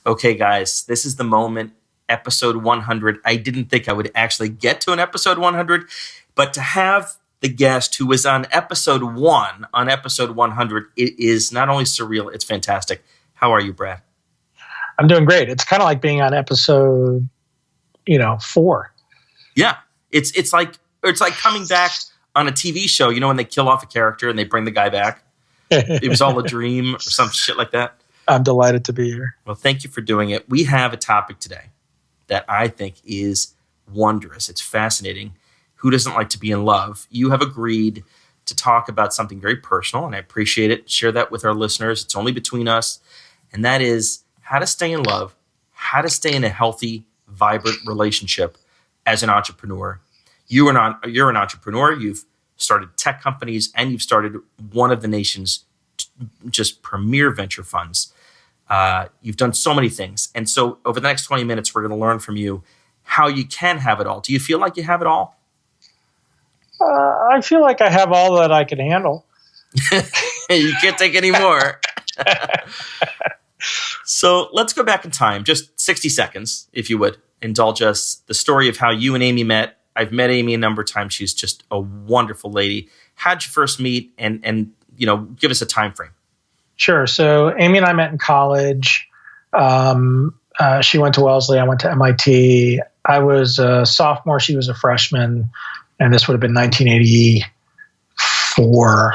Okay, guys, this is the moment, episode 100. I didn't think I would actually get to an episode 100, but to have the guest who was on episode 100, it is not only surreal, it's fantastic. How are you, Brad? I'm doing great. It's kind of like being on episode, 4. Yeah, it's like coming back on a TV show. You know when they kill off a character and they bring the guy back? It was all a dream or some shit like that. I'm delighted to be here. Well, thank you for doing it. We have a topic today that I think is wondrous. It's fascinating. Who doesn't like to be in love? You have agreed to talk about something very personal, and I appreciate it. Share that with our listeners. It's only between us, and that is how to stay in love, how to stay in a healthy, vibrant relationship as an entrepreneur. You're an entrepreneur. You've started tech companies, and you've started one of the nation's just premier venture funds. You've done so many things. And so over the next 20 minutes, we're going to learn from you how you can have it all. Do you feel like you have it all? I feel like I have all that I can handle. You can't take any more. So let's go back in time, just 60 seconds, if you would. Indulge us the story of how you and Amy met. I've met Amy a number of times. She's just a wonderful lady. How'd you first meet? And give us a time frame. Sure. So Amy and I met in college. She went to Wellesley. I went to MIT. I was a sophomore. She was a freshman. And this would have been 1984.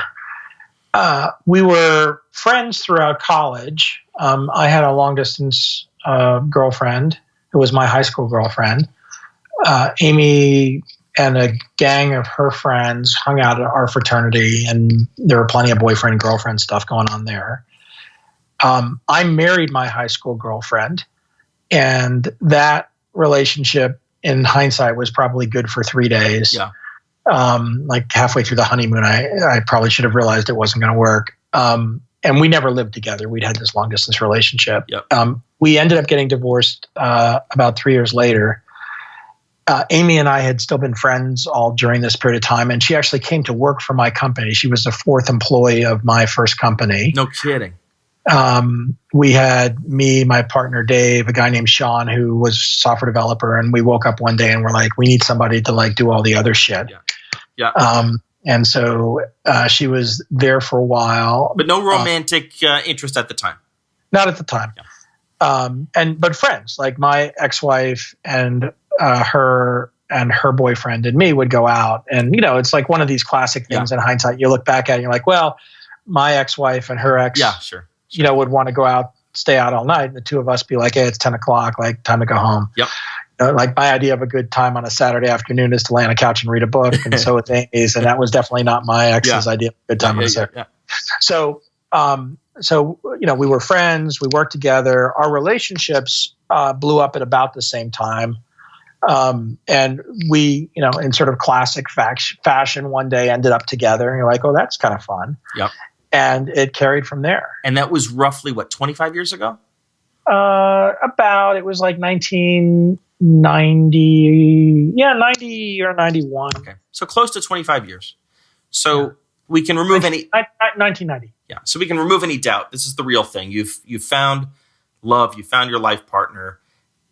We were friends throughout college. I had a long-distance girlfriend who was my high school girlfriend. Amy and a gang of her friends hung out at our fraternity, and there were plenty of boyfriend and girlfriend stuff going on there. I married my high school girlfriend, and that relationship, in hindsight, was probably good for 3 days. Yeah. Like halfway through the honeymoon, I probably should have realized it wasn't going to work. And we never lived together. We'd had this long distance relationship. Yep. We ended up getting divorced about 3 years later. Amy and I had still been friends all during this period of time, and she actually came to work for my company. She was the 4th employee of my first company. No kidding. We had me, my partner Dave, a guy named Sean who was a software developer, and we woke up one day and we're like, we need somebody to do all the other shit. Yeah. And so she was there for a while, but no romantic interest at the time. Not at the time. Yeah. But friends, like my ex-wife and her boyfriend and me would go out, and it's like one of these classic things. In hindsight, you look back at it and you're like, well, my ex-wife and her ex, sure. would want to go out, stay out all night, and the two of us be like, hey, it's 10 o'clock, like time to go home. Yep. Like my idea of a good time on a Saturday afternoon is to lay on a couch and read a book, and so with Amy's, and that was definitely not my ex's idea of a good time on a Saturday. Yeah. So we were friends, we worked together, our relationships blew up at about the same time. And we, in sort of classic fashion, one day ended up together, and you're like, oh, that's kind of fun. Yep. And it carried from there. And that was roughly 25 years ago? It was like 1990, 90 or 91. Okay. So close to 25 years. So we can remove 1990. Yeah. So we can remove any doubt. This is the real thing. You've found love, you found your life partner,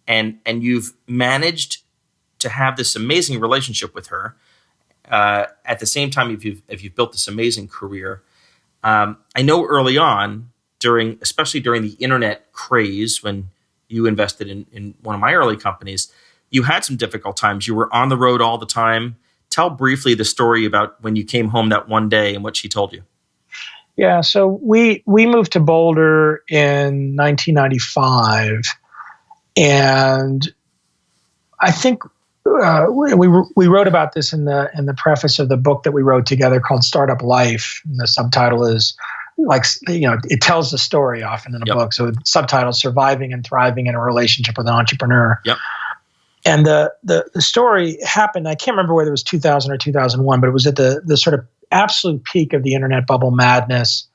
and you've managed to have this amazing relationship with her. At the same time, if you've built this amazing career. I know early on, especially during the internet craze, when you invested in one of my early companies, you had some difficult times. You were on the road all the time. Tell briefly the story about when you came home that one day and what she told you. Yeah, so we moved to Boulder in 1995, and I think we wrote about this in the preface of the book that we wrote together called Startup Life. And the subtitle is it tells the story often in a book. So the subtitle, Surviving and Thriving in a Relationship with an Entrepreneur. Yep. And the story happened, I can't remember whether it was 2000 or 2001, but it was at the sort of absolute peak of the internet bubble madness.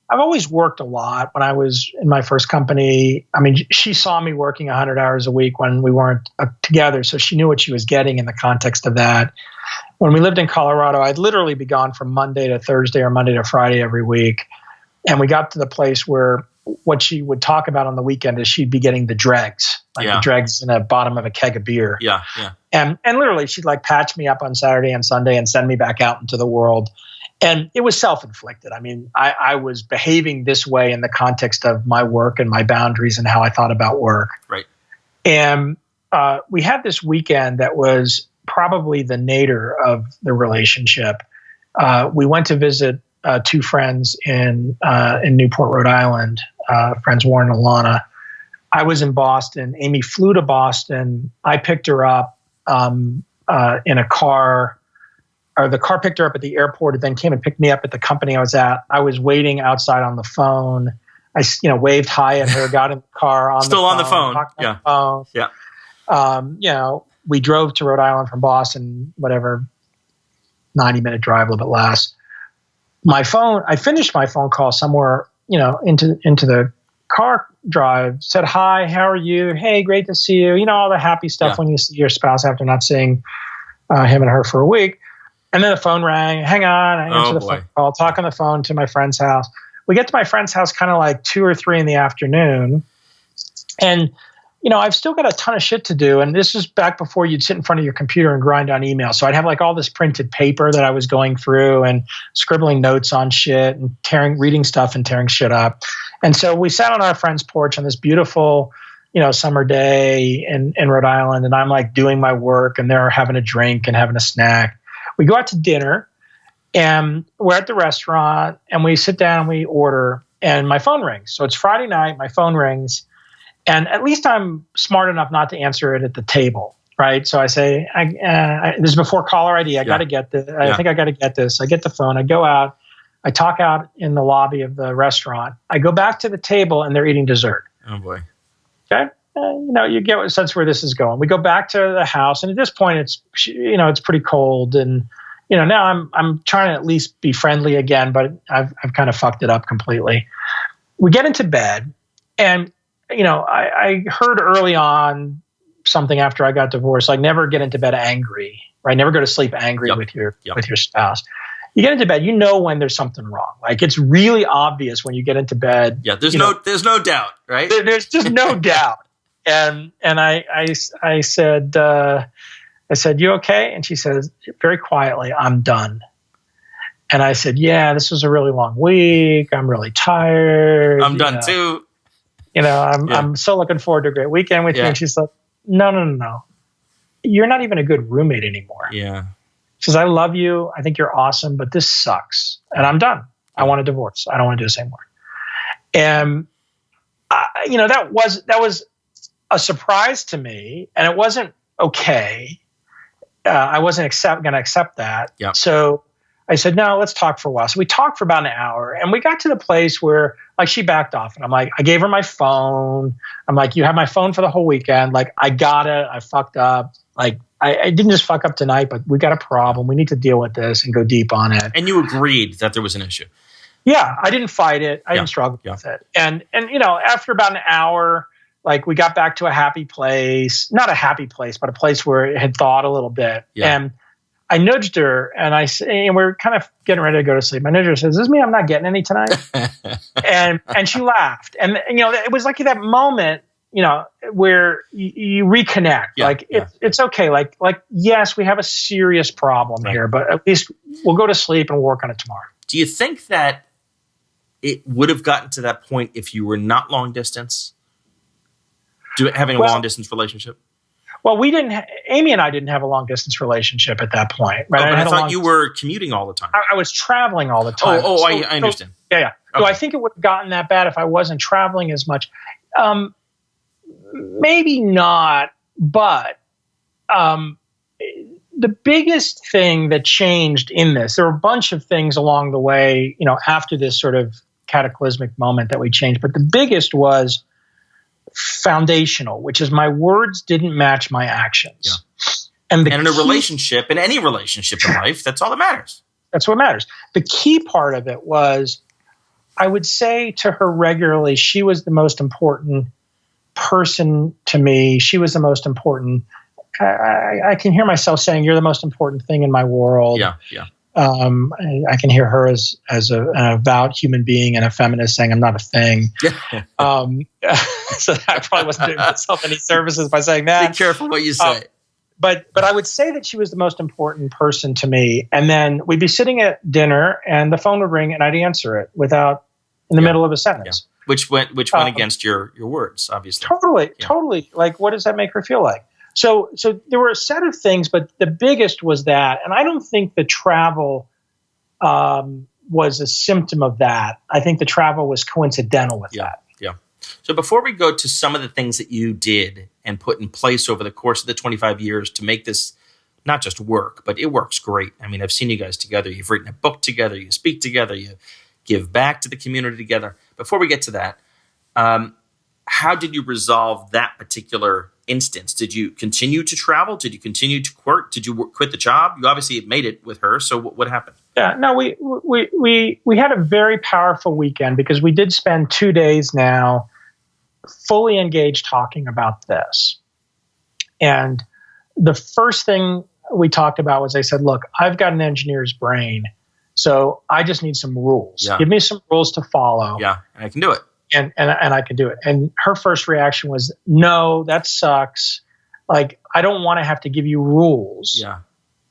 I've always worked a lot. When I was in my first company, I mean, she saw me working 100 hours a week when we weren't together, so she knew what she was getting in the context of that. When we lived in Colorado, I'd literally be gone from Monday to Thursday or Monday to Friday every week. And we got to the place where what she would talk about on the weekend is she'd be getting the dregs, like the dregs in the bottom of a keg of beer. Yeah, yeah. And literally she'd like patch me up on Saturday and Sunday and send me back out into the world. And it was self-inflicted. I mean, I was behaving this way in the context of my work and my boundaries and how I thought about work. Right. And we had this weekend that was probably the nadir of the relationship. We went to visit two friends in Newport, Rhode Island, friends Warren and Alana. I was in Boston. Amy flew to Boston. I picked her up in a car. Or the car picked her up at the airport and then came and picked me up at the company I was at. I was waiting outside on the phone. I, waved hi at her, got in the car on Still on the phone. Yeah. Yeah. We drove to Rhode Island from Boston, whatever, 90-minute drive, a little bit less. I finished my phone call somewhere, into the car drive, said, hi, how are you? Hey, great to see you. All the happy stuff when you see your spouse after not seeing him and her for a week. And then the phone rang. Hang on. I answer the phone call, talk on the phone to my friend's house. We get to my friend's house kind of like 2 or 3 in the afternoon. And, I've still got a ton of shit to do. And this is back before you'd sit in front of your computer and grind on email. So I'd have like all this printed paper that I was going through and scribbling notes on shit and reading stuff and tearing shit up. And so we sat on our friend's porch on this beautiful, summer day in Rhode Island. And I'm like doing my work and they're having a drink and having a snack. We go out to dinner and we're at the restaurant and we sit down and we order and my phone rings. So it's Friday night, my phone rings and at least I'm smart enough not to answer it at the table, right? So I say, this is before caller ID. I got to get this. I think I got to get this. I get the phone. I go out. I talk out in the lobby of the restaurant. I go back to the table and they're eating dessert. Oh boy. Okay. You get a sense where this is going. We go back to the house, and at this point, it's pretty cold, and now I'm trying to at least be friendly again, but I've kind of fucked it up completely. We get into bed, and I heard early on something after I got divorced, like never get into bed angry, right? Never go to sleep angry with your spouse. You get into bed, when there's something wrong. Like it's really obvious when you get into bed. Yeah, there's no doubt, right? There's just no doubt. And I said, you okay? And she says very quietly, I'm done. And I said, yeah, this was a really long week. I'm really tired. I'm done too. I'm so looking forward to a great weekend with you. And she's like, no. You're not even a good roommate anymore. Yeah. She says, I love you. I think you're awesome, but this sucks. And I'm done. I want a divorce. I don't want to do this anymore. And, that was a surprise to me, and it wasn't okay. I wasn't going to accept that. Yeah. So I said, no, let's talk for a while. So we talked for about an hour, and we got to the place where like she backed off, and I'm like, I gave her my phone. I'm like, you have my phone for the whole weekend. Like I got it. I fucked up. Like I didn't just fuck up tonight, but we got a problem. We need to deal with this and go deep on it. And you agreed that there was an issue. Yeah. I didn't fight it. I didn't struggle with it. And after about an hour, like we got back to a happy place, not a happy place, but a place where it had thawed a little bit. Yeah. And I nudged her and and we're kind of getting ready to go to sleep. I nudged her and says, does this mean I'm not getting any tonight? and she laughed. And, it was like that moment, where you reconnect. Yeah, like it's okay. Like, yes, we have a serious problem here, but at least we'll go to sleep and work on it tomorrow. Do you think that it would have gotten to that point if you were not long distance? Having a long distance relationship? Well, Amy and I didn't have a long distance relationship at that point. Right? Oh, but I thought you were commuting all the time. I was traveling all the time. I understand. Yeah. Okay. So I think it would have gotten that bad if I wasn't traveling as much. Maybe not, but the biggest thing that changed in this, there were a bunch of things along the way, after this sort of cataclysmic moment that we changed, but the biggest was foundational, which is my words didn't match my actions. Yeah. And in a relationship, in any relationship in life, that's all that matters. That's what matters. The key part of it was I would say to her regularly, she was the most important person to me. She was the most important. I can hear myself saying, you're the most important thing in my world. Yeah, yeah. I can hear her as an avowed human being and a feminist saying I'm not a thing. So I probably wasn't doing myself any services by saying that. Be careful what you say. But I would say that she was the most important person to me. And then we'd be sitting at dinner and the phone would ring and I'd answer it in the middle of a sentence. Yeah. Which went against your words, obviously. Totally. Like, what does that make her feel like? So there were a set of things, but the biggest was that. And I don't think the travel was a symptom of that. I think the travel was coincidental with that. Yeah. So before we go to some of the things that you did and put in place over the course of the 25 years to make this not just work, but it works great. I mean, I've seen you guys together. You've written a book together. You speak together. You give back to the community together. Before we get to that, how did you resolve that particular instance? Did you continue to travel? Did you continue to work? Did you quit the job? You obviously made it with her. So what happened? Yeah, no, we had a very powerful weekend because we did spend 2 days now fully engaged talking about this. And the first thing we talked about was I said, look, I've got an engineer's brain, so I just need some rules. Yeah. Give me some rules to follow. Yeah, and I can do it. And I can do it. And her first reaction was, no, that sucks. Like, I don't want to have to give you rules. Yeah.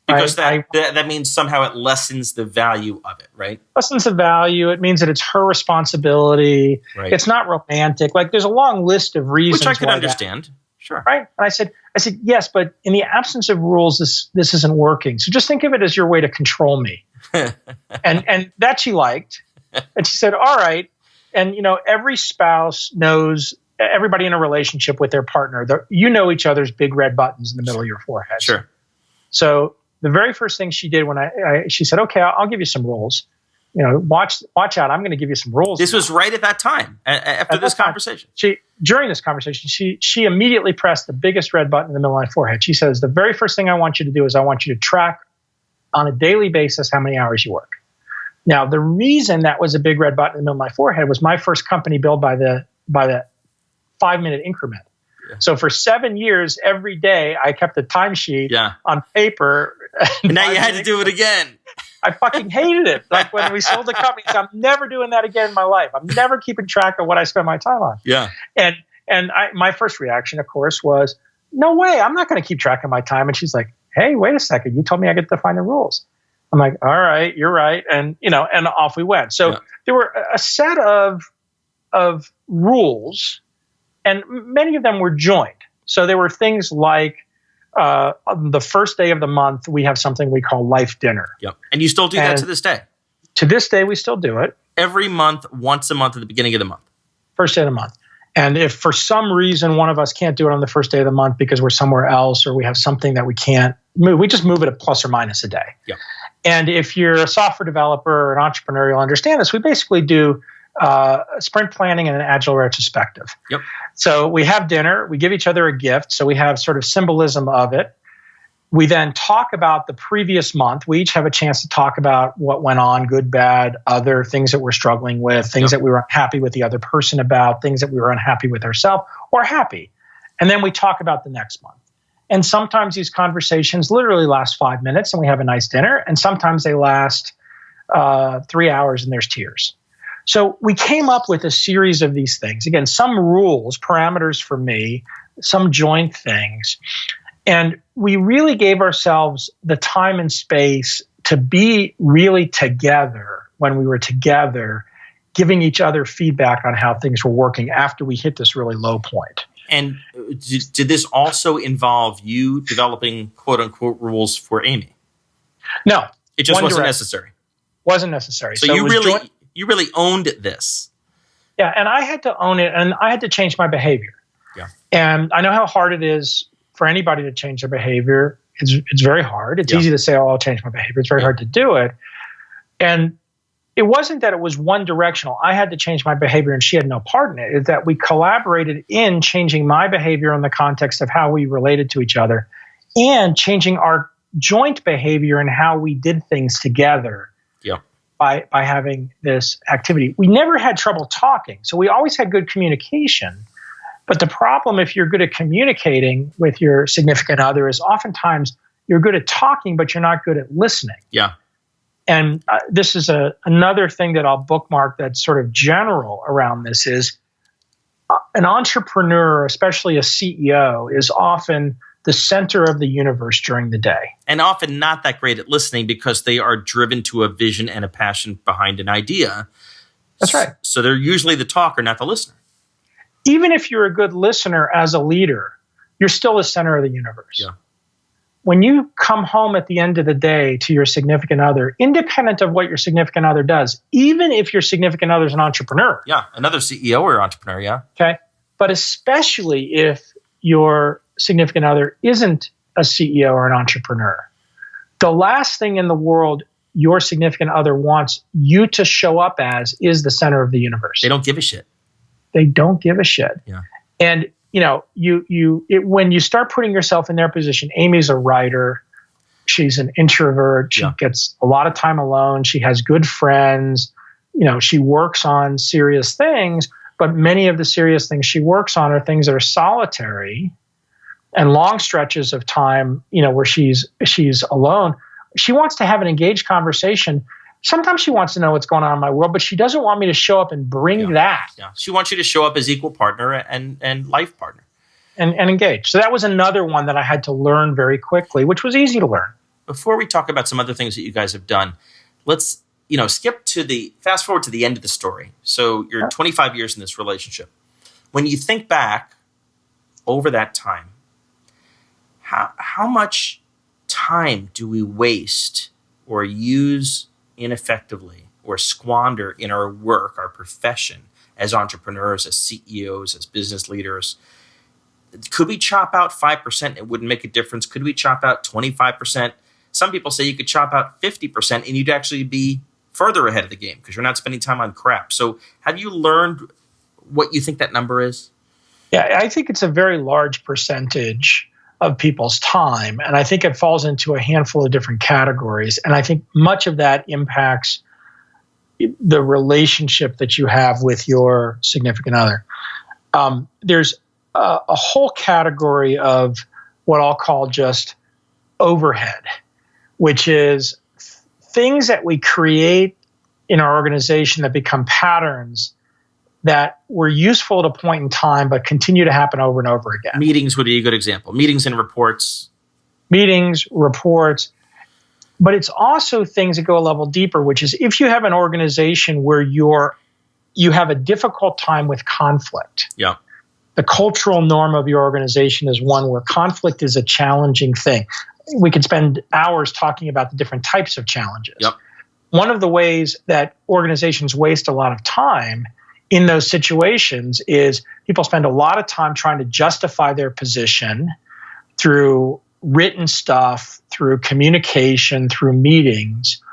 Because that means somehow it lessens the value of it, right? Lessens the value. It means that it's her responsibility. Right. It's not romantic. Like, there's a long list of reasons. Which I could understand. Sure. Right. And I said, yes, but in the absence of rules, this isn't working. So just think of it as your way to control me. and that she liked. And she said, all right. And, every spouse knows everybody in a relationship with their partner. Each other's big red buttons in the middle of your forehead. Sure. So the very first thing she did when she said, okay, I'll give you some rules. Watch out. I'm going to give you some rules. This was right at that time, after this conversation. During this conversation, she immediately pressed the biggest red button in the middle of my forehead. She says, the very first thing I want you to do is I want you to track on a daily basis how many hours you work. Now, the reason that was a big red button in the middle of my forehead was my first company billed by the 5-minute increment. Yeah. So for 7 years, every day, I kept a timesheet on paper. And now you had to do it again. I fucking hated it. Like when we sold the company, so I'm never doing that again in my life. I'm never keeping track of what I spend my time on. Yeah. And my first reaction, of course, was, no way, I'm not going to keep track of my time. And she's like, hey, wait a second. You told me I get to define the rules. I'm like, all right, you're right. And, and off we went. So there were a set of rules, and many of them were joint. So there were things like, on the first day of the month, we have something we call life dinner. Yep. And you still do that to this day? To this day, we still do it. Every month, once a month at the beginning of the month. First day of the month. And if for some reason one of us can't do it on the first day of the month because we're somewhere else or we have something that we can't move, we just move it a plus or minus a day. Yep. And if you're a software developer or an entrepreneur, you'll understand this. We basically do sprint planning and an agile retrospective. Yep. So we have dinner, we give each other a gift. So we have sort of symbolism of it. We then talk about the previous month. We each have a chance to talk about what went on, good, bad, other things that we're struggling with, things that we were unhappy with the other person about, things that we were unhappy with ourselves or happy. And then we talk about the next month. And sometimes these conversations literally last 5 minutes and we have a nice dinner. And sometimes they last 3 hours and there's tears. So we came up with a series of these things. Again, some rules, parameters for me, some joint things. And we really gave ourselves the time and space to be really together when we were together, giving each other feedback on how things were working after we hit this really low point. And did this also involve you developing quote unquote rules for Amy? No. It just wasn't necessary. Wasn't necessary. So you really owned this. Yeah, and I had to own it, and I had to change my behavior. Yeah. And I know how hard it is for anybody to change their behavior. It's very hard. It's easy to say, oh, I'll change my behavior. It's very hard to do it. And it wasn't that it was one directional. I had to change my behavior and she had no part in it. It's that we collaborated in changing my behavior in the context of how we related to each other and changing our joint behavior and how we did things together. Yeah. By having this activity. We never had trouble talking. So we always had good communication. But the problem if you're good at communicating with your significant other is oftentimes you're good at talking, but you're not good at listening. Yeah. And this is another thing that I'll bookmark that's sort of general around this is an entrepreneur, especially a CEO, is often the center of the universe during the day. And often not that great at listening because they are driven to a vision and a passion behind an idea. That's right. So they're usually the talker, not the listener. Even if you're a good listener as a leader, you're still the center of the universe. Yeah. When you come home at the end of the day to your significant other, independent of what your significant other does, even if your significant other is an entrepreneur. Yeah, another CEO or entrepreneur, yeah. Okay. But especially if your significant other isn't a CEO or an entrepreneur, the last thing in the world your significant other wants you to show up as is the center of the universe. They don't give a shit. They don't give a shit. Yeah. And when you start putting yourself in their position, Amy's a writer. She's an introvert. She gets a lot of time alone. She has good friends. She works on serious things, but many of the serious things she works on are things that are solitary and long stretches of time, where she's alone. She wants to have an engaged conversation. Sometimes she wants to know what's going on in my world, but she doesn't want me to show up and bring that. Yeah. She wants you to show up as equal partner and life partner. And engage. So that was another one that I had to learn very quickly, which was easy to learn. Before we talk about some other things that you guys have done, let's fast forward to the end of the story. So you're 25 years in this relationship. When you think back over that time, how much time do we waste or use ineffectively or squander in our work, our profession, as entrepreneurs, as CEOs, as business leaders? Could we chop out 5%? It wouldn't make a difference. Could we chop out 25%? Some people say you could chop out 50% and you'd actually be further ahead of the game because you're not spending time on crap. So have you learned what you think that number is? Yeah, I think it's a very large percentage of people's time. And I think it falls into a handful of different categories. And I think much of that impacts the relationship that you have with your significant other. There's a whole category of what I'll call just overhead, which is things that we create in our organization that become patterns that were useful at a point in time, but continue to happen over and over again. Meetings would be a good example. Meetings and reports. But it's also things that go a level deeper, which is if you have an organization where you have a difficult time with conflict. Yeah. The cultural norm of your organization is one where conflict is a challenging thing. We could spend hours talking about the different types of challenges. Yep. One of the ways that organizations waste a lot of time in those situations is people spend a lot of time trying to justify their position through written stuff, through communication, through meetings,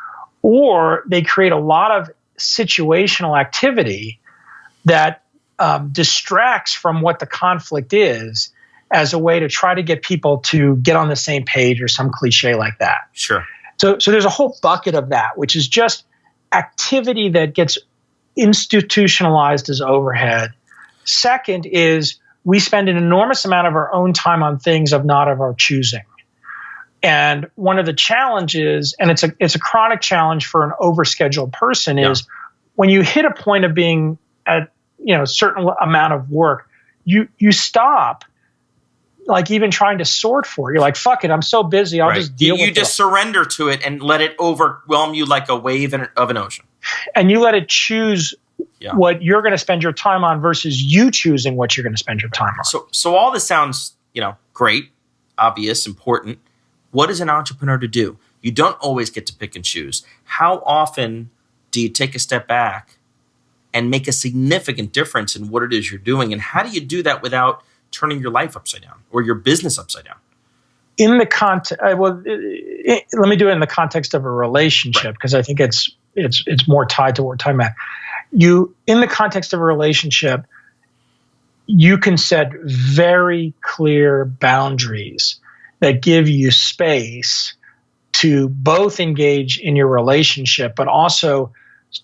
or they create a lot of situational activity that distracts from what the conflict is as a way to try to get people to get on the same page or some cliche like that. Sure. So there's a whole bucket of that, which is just activity that gets institutionalized as overhead. Second is we spend an enormous amount of our own time on things not of our choosing. And one of the challenges, and it's a chronic challenge for an overscheduled person, is when you hit a point of being at a certain amount of work, you stop like even trying to sort for it. You're like, fuck it, I'm so busy, I'll just deal with it. You just surrender to it and let it overwhelm you like a wave of an ocean. And you let it choose what you're going to spend your time on versus you choosing what you're going to spend your time on. So all this sounds, great, obvious, important. What is an entrepreneur to do? You don't always get to pick and choose. How often do you take a step back and make a significant difference in what it is you're doing? And how do you do that without turning your life upside down or your business upside down? In the let me do it in the context of a relationship, because I think it's more tied to what we're talking about. In the context of a relationship, you can set very clear boundaries that give you space to both engage in your relationship, but also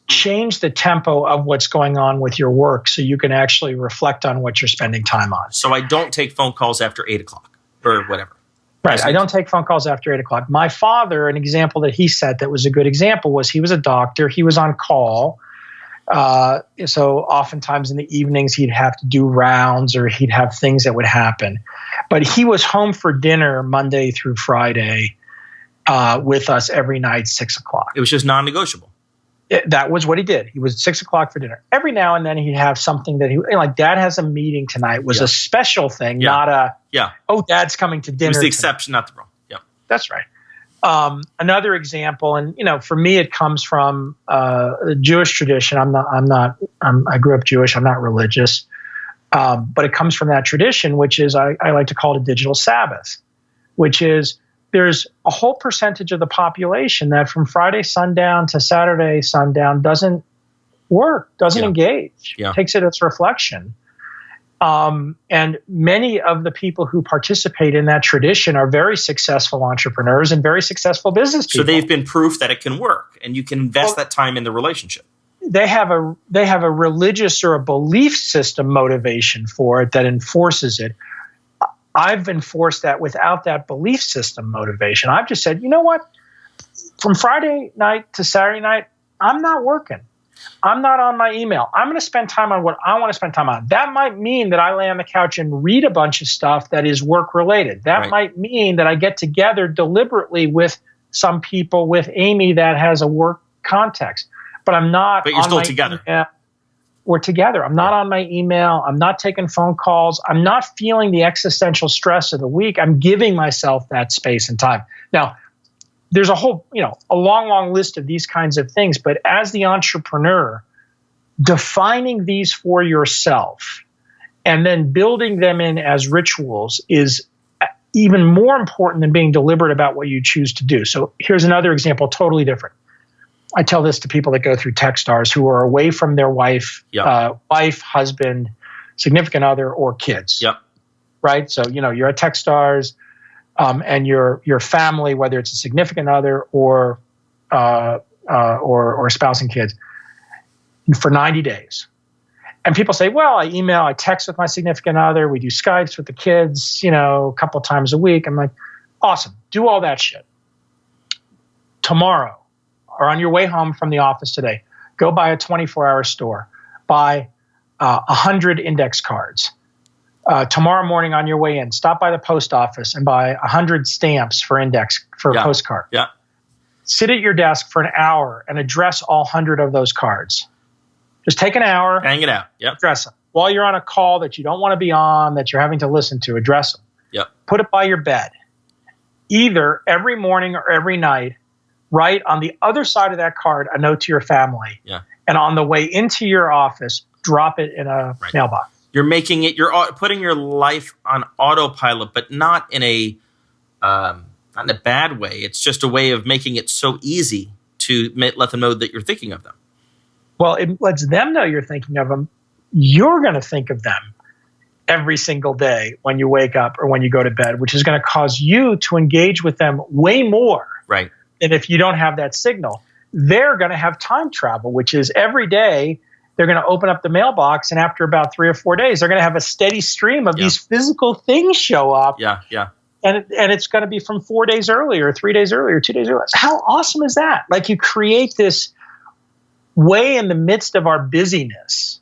change the tempo of what's going on with your work so you can actually reflect on what you're spending time on. So I don't take phone calls after 8 o'clock or whatever. Right. I don't take phone calls after 8 o'clock. My father, an example that he set that was a good example was he was a doctor. He was on call. So oftentimes in the evenings, he'd have to do rounds or he'd have things that would happen. But he was home for dinner Monday through Friday with us every night, 6 o'clock. It was just non-negotiable. That was what he did. He was at 6 o'clock for dinner. Every now and then he'd have something that like, Dad has a meeting tonight was a special thing, not oh, Dad's coming to dinner. It was the exception, not the rule. Yeah. That's right. Another example, and for me, it comes from the Jewish tradition. I grew up Jewish. I'm not religious, but it comes from that tradition, which is I like to call it a digital Sabbath, which is there's a whole percentage of the population that from Friday sundown to Saturday sundown doesn't work, doesn't engage, takes it as reflection. And many of the people who participate in that tradition are very successful entrepreneurs and very successful business people. So they've been proof that it can work and you can invest that time in the relationship. They have a religious or a belief system motivation for it that enforces it. I've enforced that without that belief system motivation. I've just said, you know what? From Friday night to Saturday night, I'm not working. I'm not on my email. I'm going to spend time on what I want to spend time on. That might mean that I lay on the couch and read a bunch of stuff that is work related. That might mean that I get together deliberately with some people, with Amy that has a work context. But I'm not. But you're still together. We're together. I'm not on my email. I'm not taking phone calls. I'm not feeling the existential stress of the week. I'm giving myself that space and time. Now, there's a whole, a long, long list of these kinds of things. But as the entrepreneur, defining these for yourself and then building them in as rituals is even more important than being deliberate about what you choose to do. So here's another example, totally different. I tell this to people that go through Techstars who are away from their wife, husband, significant other, or kids. Yep. Right? So, you're at Techstars. And your family, whether it's a significant other or spouse and kids, for 90 days. And people say, well, I email, I text with my significant other, we do Skypes with the kids, a couple times a week. I'm like, awesome, do all that shit. Tomorrow, or on your way home from the office today, go buy a 24-hour store, buy 100 index cards. Tomorrow morning on your way in, stop by the post office and buy 100 stamps for a postcard. Yeah. Sit at your desk for an hour and address all 100 of those cards. Just take an hour. Hang it out. Yep. Address them. While you're on a call that you don't want to be on, that you're having to listen to, address them. Yep. Put it by your bed. Either every morning or every night, write on the other side of that card a note to your family. Yeah. And on the way into your office, drop it in a mailbox. You're making it. You're putting your life on autopilot, but not in a bad way. It's just a way of making it so easy to let them know that you're thinking of them. Well, it lets them know you're thinking of them. You're going to think of them every single day when you wake up or when you go to bed, which is going to cause you to engage with them way more. Right. Than if you don't have that signal. They're going to have time travel, which is every day. They're going to open up the mailbox, and after about 3 or 4 days, they're going to have a steady stream of these physical things show up. Yeah, yeah. And it's going to be from 4 days earlier, 3 days earlier, 2 days earlier. How awesome is that? Like, you create this way in the midst of our busyness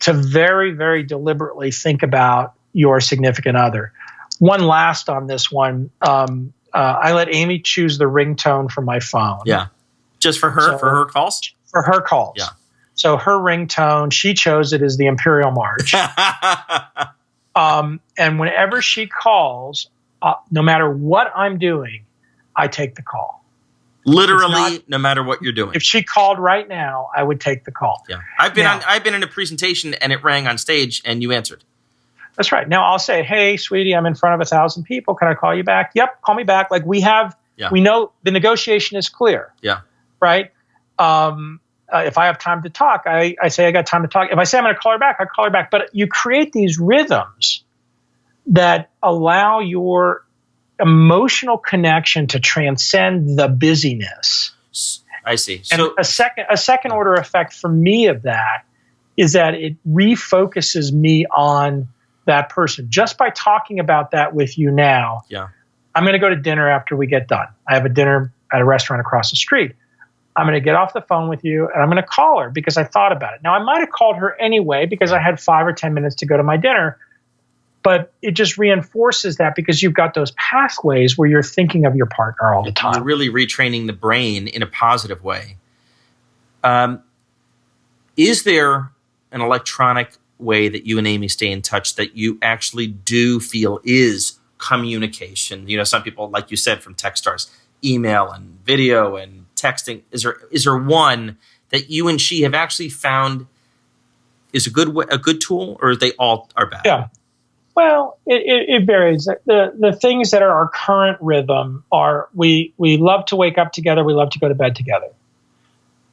to very, very deliberately think about your significant other. One last on this one. I let Amy choose the ringtone for my phone. Yeah. Just for her, for her calls? For her calls. Yeah. So her ringtone, she chose it as the Imperial March. And whenever she calls, no matter what I'm doing, I take the call. Literally, no matter what you're doing. If she called right now, I would take the call. Yeah, I've been in a presentation and it rang on stage and you answered. That's right. Now I'll say, "Hey, sweetie, I'm in front of 1,000 people. Can I call you back?" Yep, call me back. Like we know the negotiation is clear. Yeah. Right. If I have time to talk, I say I got time to talk. If I say I'm going to call her back, I call her back. But you create these rhythms that allow your emotional connection to transcend the busyness. I see. So a second order effect for me of that is that it refocuses me on that person. Just by talking about that with you now, I'm going to go to dinner after we get done. I have a dinner at a restaurant across the street. I'm going to get off the phone with you and I'm going to call her because I thought about it. Now, I might have called her anyway because I had 5 or 10 minutes to go to my dinner, but it just reinforces that because you've got those pathways where you're thinking of your partner all the time. You're really retraining the brain in a positive way. Is there an electronic way that you and Amy stay in touch that you actually do feel is communication? You know, some people, like you said, from Techstars, email and video and texting. Is there one that you and she have actually found is a good tool, or they all are bad? Yeah. Well, it varies. The things that are our current rhythm are we love to wake up together. We love to go to bed together.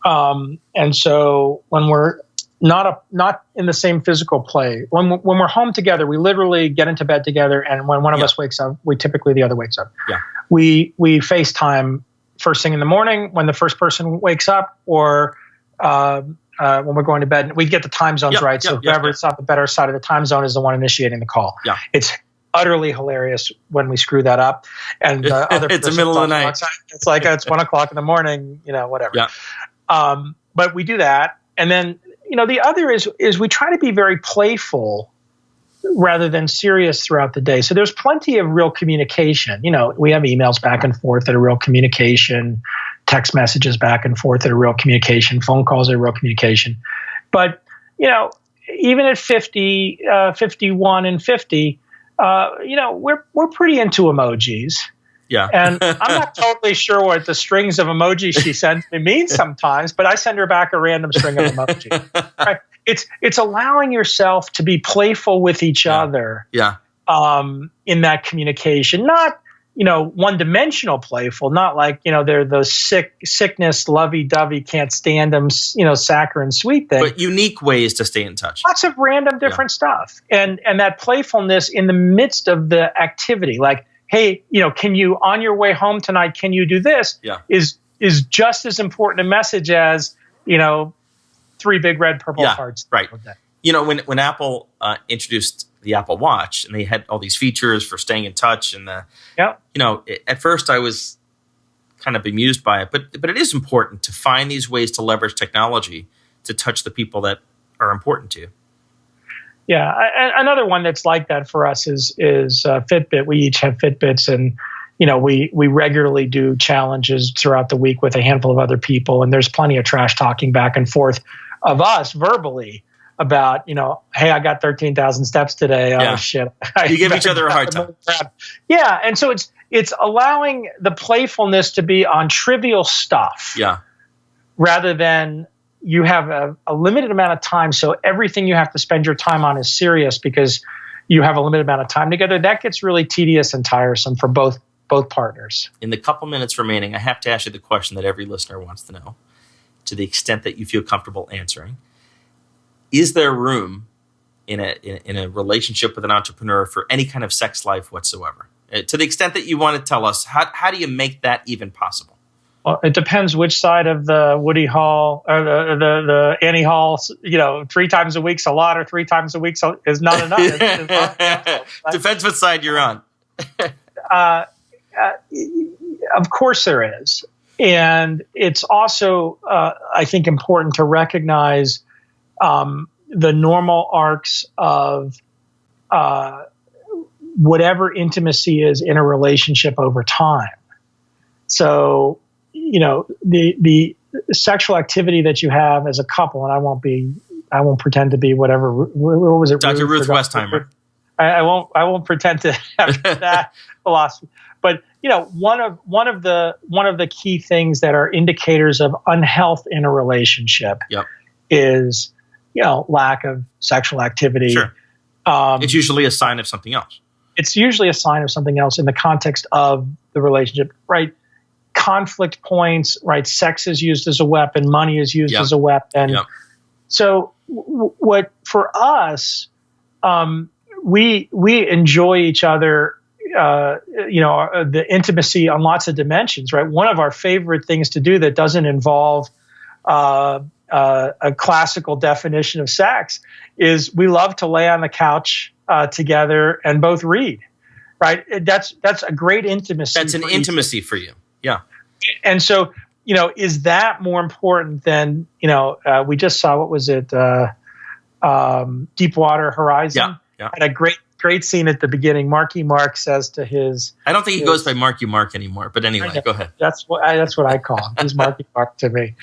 And so when we're not in the same physical play, when we're home together, we literally get into bed together. And when one of us wakes up, the other wakes up. Yeah. We FaceTime first thing in the morning when the first person wakes up, or when we're going to bed. We get the time zones right. So whoever's on the better side of the time zone is the one initiating the call. Yeah. It's utterly hilarious when we screw that up. And it's the middle of the night. It's like it's 1 o'clock in the morning, whatever. Yeah. But we do that. And then, the other is we try to be very playful rather than serious throughout the day. So there's plenty of real communication. We have emails back and forth that are real communication, text messages back and forth that are real communication, phone calls that are real communication. But, even at 50, 51 and 50, we're pretty into emojis. Yeah. And I'm not totally sure what the strings of emojis she sends me mean sometimes, but I send her back a random string of emojis. Right? It's allowing yourself to be playful with each other. Yeah. In that communication, not one-dimensional playful, not like they're the sickness, lovey-dovey, can't stand them, saccharine sweet thing. But unique ways to stay in touch. Lots of random different stuff, and that playfulness in the midst of the activity, like, hey, can you, on your way home tonight, can you do this? Yeah. Is just as important a message as 3 big red purple hearts. Right. When Apple introduced the Apple Watch and they had all these features for staying in touch, and at first I was kind of bemused by it, but it is important to find these ways to leverage technology to touch the people that are important to you. Yeah, another one that's like that for us is Fitbit. We each have Fitbits, and we regularly do challenges throughout the week with a handful of other people, and there's plenty of trash talking back and forth of us verbally about, hey, I got 13,000 steps today. Oh shit! You give each other a hard time. Yeah, and so it's allowing the playfulness to be on trivial stuff. Yeah, rather than you have a limited amount of time, so everything you have to spend your time on is serious because you have a limited amount of time together. That gets really tedious and tiresome for both partners. In the couple minutes remaining, I have to ask you the question that every listener wants to know, to the extent that you feel comfortable answering. Is there room in a relationship with an entrepreneur for any kind of sex life whatsoever? To the extent that you want to tell us, how do you make that even possible? Well, it depends which side of the Woody Hall or the Annie Hall. 3 times a week's a lot, or 3 times a week is not enough. Depends what side you're on. Of course there is, and it's also I think important to recognize the normal arcs of whatever intimacy is in a relationship over time. So, the sexual activity that you have as a couple, and I won't pretend to be whatever. What was it? Dr. Ruth Westheimer. I won't pretend to have that philosophy. But one of the key things that are indicators of unhealth in a relationship is lack of sexual activity. Sure. It's usually a sign of something else. It's usually a sign of something else in the context of the relationship, right? Conflict points, right? Sex is used as a weapon. Money is used as a weapon. So what for us, we enjoy each other, the intimacy on lots of dimensions, right? One of our favorite things to do that doesn't involve a classical definition of sex is we love to lay on the couch together and both read. right? That's a great intimacy. That's an intimacy for you. Yeah. And so, is that more important than, we just saw, what was it? Deepwater Horizon. Yeah. Had a great scene at the beginning. Marky Mark says to his... I don't think he goes by Marky Mark anymore, but anyway, go ahead. That's what I call him. He's Marky Mark to me.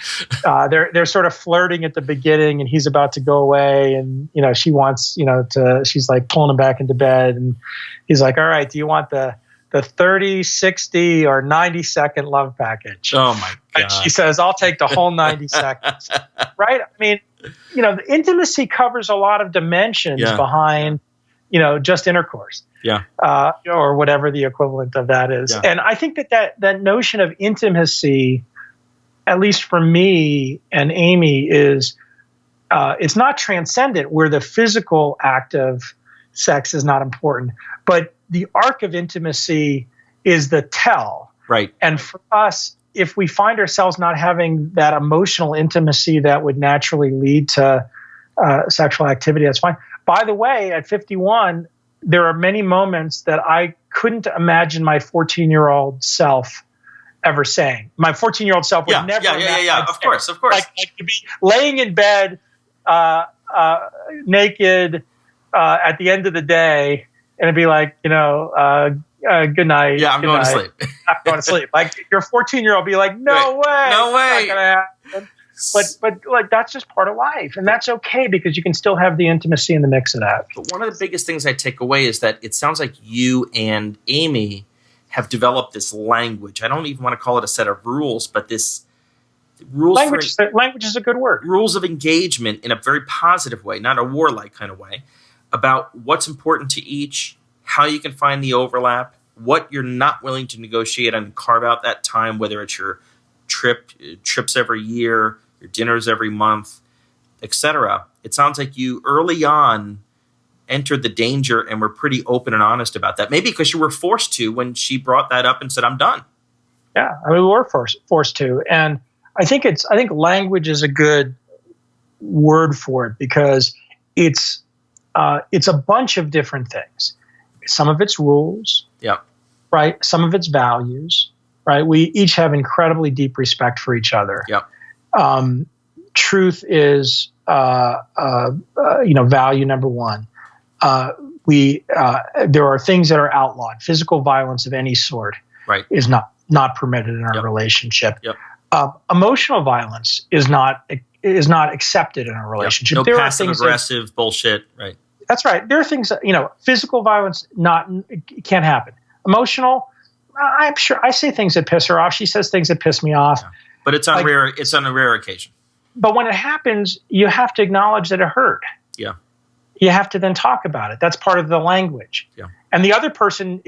They're sort of flirting at the beginning, and he's about to go away, and she wants she's like pulling him back into bed, and he's like, all right, do you want the 30, 60, or 90-second love package? Oh my God. And she says, I'll take the whole 90 seconds. Right? I mean, the intimacy covers a lot of dimensions behind just intercourse. Yeah. Or whatever the equivalent of that is. Yeah. And I think that notion of intimacy, at least for me and Amy, is it's not transcendent, where the physical act of sex is not important, but the arc of intimacy is the tell. Right. And for us, if we find ourselves not having that emotional intimacy that would naturally lead to sexual activity, that's fine. By the way, at 51, there are many moments that I couldn't imagine my 14-year-old self ever saying. My 14-year-old self would never. Yeah. Of course. Like to be laying in bed, naked, at the end of the day, and it'd be like, good night. Yeah, I'm going to sleep. I'm going to sleep. Like your 14-year-old be like, no way. No way. It's not gonna happen. But like that's just part of life, and that's okay, because you can still have the intimacy in the mix of that. But one of the biggest things I take away is that it sounds like you and Amy have developed this language. I don't even want to call it a set of rules, but this rules. Language is a good word. Rules of engagement in a very positive way, not a warlike kind of way, about what's important to each, how you can find the overlap, what you're not willing to negotiate and carve out that time, whether it's your trips every year, your dinners every month, etc. It sounds like you early on entered the danger and were pretty open and honest about that. Maybe because you were forced to when she brought that up and said, I'm done. Yeah, I mean, we were forced to. And I think language is a good word for it, because it's a bunch of different things. Some of it's rules. Yeah. Right? Some of it's values. Right? We each have incredibly deep respect for each other. Yep. Truth is, value number one. There are things that are outlawed. Physical violence of any sort is not permitted in our relationship. Yep. Emotional violence is not accepted in a relationship. No there passive aggressive bullshit. Right. That's right. There are things that, physical violence can't happen. Emotional, I'm sure I say things that piss her off. She says things that piss me off. Yeah. But it's on a rare occasion. But when it happens, you have to acknowledge that it hurt. Yeah. You have to then talk about it. That's part of the language. Yeah. And the other person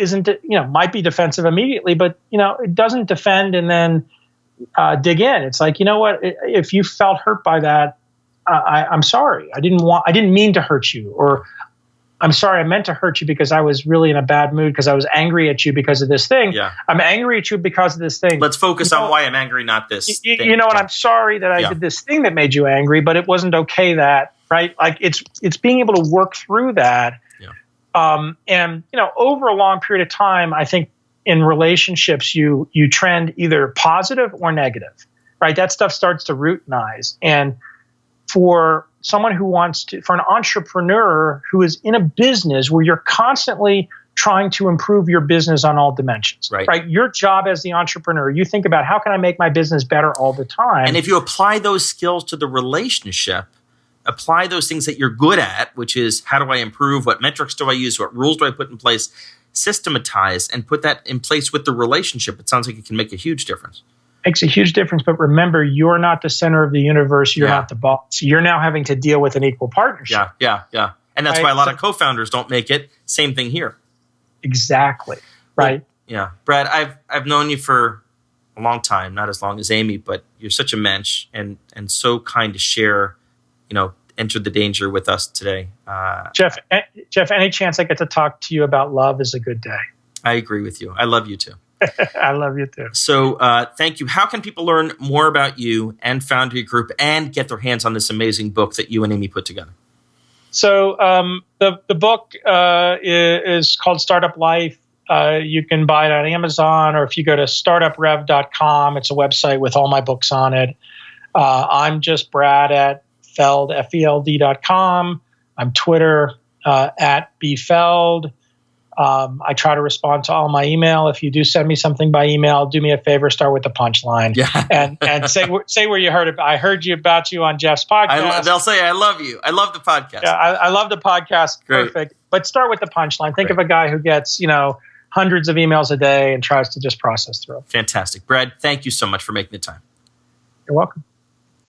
might be defensive immediately, but it doesn't defend and then dig in. It's like, if you felt hurt by that, I'm sorry. I didn't mean to hurt you, or I'm sorry, I meant to hurt you because I was really in a bad mood because I was angry at you because of this thing. Yeah. I'm angry at you because of this thing. Let's focus on why I'm angry, not this thing. And I'm sorry that I did this thing that made you angry, but it wasn't okay that, right? Like it's being able to work through that. Yeah. And over a long period of time, I think in relationships, you trend either positive or negative, right? That stuff starts to routinize. And for someone for an entrepreneur who is in a business where you're constantly trying to improve your business on all dimensions, right? Your job as the entrepreneur, you think about, how can I make my business better all the time? And if you apply those skills to the relationship, apply those things that you're good at, which is, how do I improve? What metrics do I use? What rules do I put in place? Systematize and put that in place with the relationship. It sounds like it can make a huge difference. Makes a huge difference, but remember, you're not the center of the universe. You're not the boss. You're now having to deal with an equal partnership. Yeah. And that's why a lot of co-founders don't make it. Same thing here. Exactly. Right. Well, yeah. Brad, I've known you for a long time, not as long as Amy, but you're such a mensch and so kind to share, enter the danger with us today. Jeff, any chance I get to talk to you about love is a good day. I agree with you. I love you too. I love you too. So thank you. How can people learn more about you and Foundry Group and get their hands on this amazing book that you and Amy put together? So the book is called Startup Life. You can buy it on Amazon, or if you go to startuprev.com, it's a website with all my books on it. I'm just Brad at Feld, Feld.com. I'm Twitter at bfeld. I try to respond to all my email. If you do send me something by email, do me a favor, start with the punchline. Yeah. and say where you heard it. I heard about you on Jeff's podcast. They'll say, I love you. I love the podcast. Yeah, I love the podcast. Great. Perfect. But start with the punchline. Think Great. of a guy who gets, hundreds of emails a day and tries to just process through. Fantastic. Brad, thank you so much for making the time. You're welcome.